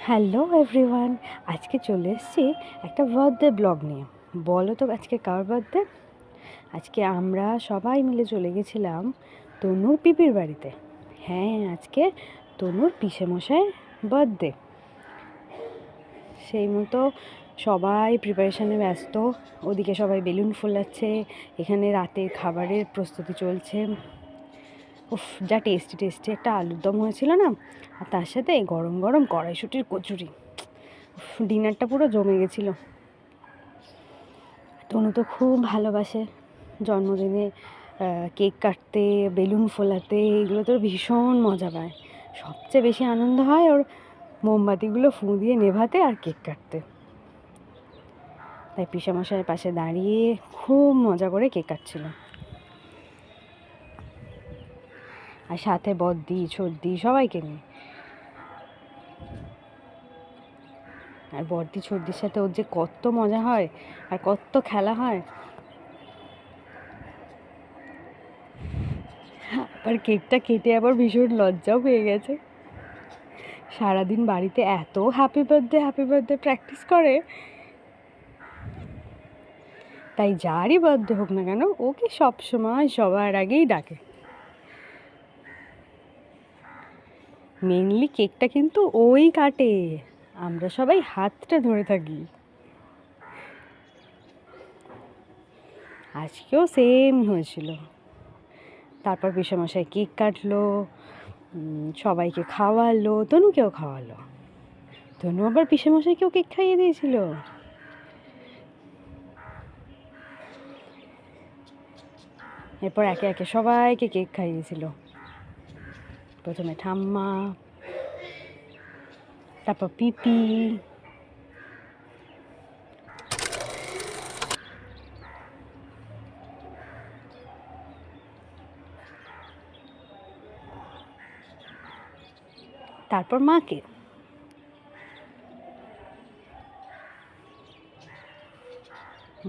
Hello everyone, আজকে চলে এসেছি একটা বার্থডে ব্লগ নিয়ে। বলো তো আজকে কার বার্থডে? আজকে আমরা সবাই মিলে চলে গেছিলাম তনুর পিপির বাড়িতে। হ্যাঁ, আজকে তনুর পিসেমশাইয়ের বার্থডে। সেই মতো সবাই প্রিপারেশানে ব্যস্ত। ওদিকে সবাই বেলুন ফোলাচ্ছে, এখানে রাতের খাবারের প্রস্তুতি চলছে। উফ, যা টেস্টি টেস্টি একটা আলুর দম হয়েছিল না, আর তার সাথে গরম গরম কড়াইশুঁটির কচুরি। ডিনারটা পুরো জমে গেছিলো। তনু তো খুব ভালোবাসে জন্মদিনে কেক কাটতে, বেলুন ফোলাতে, এগুলো তো ভীষণ মজা পায়। সবচেয়ে বেশি আনন্দ হয় ওর মোমবাতিগুলো ফুঁ দিয়ে নেভাতে আর কেক কাটতে। তাই পিসামশাইয়ের পাশে দাঁড়িয়ে খুব মজা করে কেক কাটছিল। আর সাথে বদ্দি ছর্দি সবাইকে নিয়ে। আর বদ্দি ছর্দির সাথে ওর যে কত মজা হয় আর কত খেলা হয়। আর কেকটা কেটে আবার ভীষণ লজ্জাও পেয়ে গেছে। সারাদিন বাড়িতে এত হ্যাপি বার্থডে প্র্যাকটিস করে, তাই যারই বার্থডে হোক না কেন ওকে সবসময় সবার আগেই ডাকে। মেনলি কেকটা কিন্তু ওই কাটে, আমরা সবাই হাতটা ধরে থাকি। আজকেও সেম হয়েছিল। তারপর পিসেমশাই কেক কাটলো, সবাইকে খাওয়ালো, তনুকেও খাওয়ালো। তনু আবার পিসেমশাইকেও কেক খাইয়ে দিয়েছিল। এরপর একে একে সবাইকে কেক খাইয়েছিল। প্রথমে ঠাম্মা, তারপর পিপি, তারপর মাকে।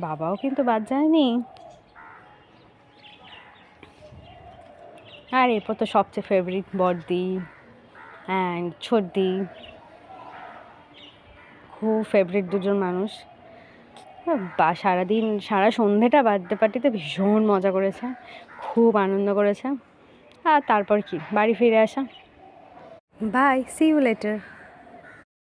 বাবাও কিন্তু বাদ যায়নি। আর এরপর তো সবচেয়ে ফেভারিট বড়দি অ্যান্ড ছর্দি, খুব ফেভারিট দুজন মানুষ। বা সারাদিন সারা সন্ধেটা বার্থডে পার্টিতে ভীষণ মজা করেছে, খুব আনন্দ করেছে। আর তারপর কি, বাড়ি ফিরে আসা। Bye, see you letter.